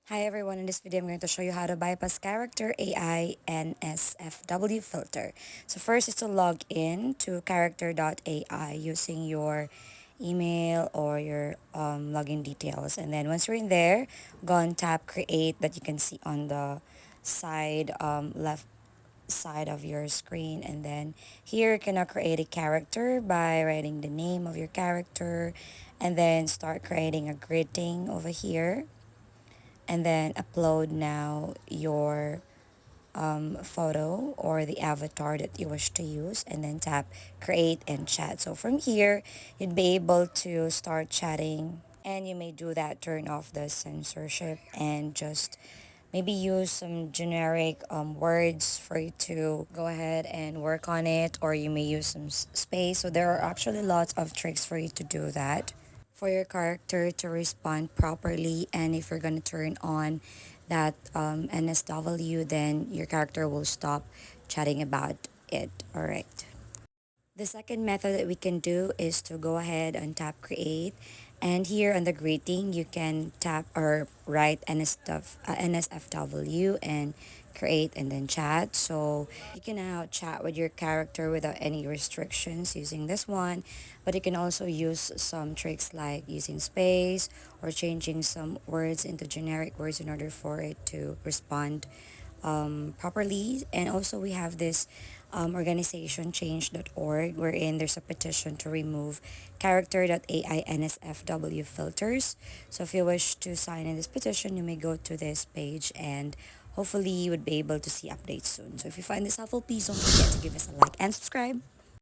Hi everyone, in this video I'm going to show you how to bypass Character.ai NSFW filter. So first is to log in to Character.ai using your email or your login details. And then once you're in there, go and tap create that you can see on the side left side of your screen. And then here you can now create a character by writing the name of your character and then start creating a greeting over here and then upload now your photo or the avatar that you wish to use and then tap create and chat. So from here you'd be able to start chatting, and you may do that, turn off the censorship and just maybe use some generic words for you to go ahead and work on it, or you may use some space. So there are actually lots of tricks for you to do that for your character to respond properly. And if you're going to turn on that NSW, then your character will stop chatting about it. All right. The second method that we can do is to go ahead and tap create. And here on the greeting, you can tap or write NSFW and create and then chat. So you can now chat with your character without any restrictions using this one. But you can also use some tricks like using space or changing some words into generic words in order for it to respond properly. And also we have this organization change.org, wherein there's a petition to remove Character.ai NSFW filters. So if you wish to sign in this petition, you may go to this page, and hopefully you would be able to see updates soon. So if you find this helpful, please don't forget to give us a like and subscribe.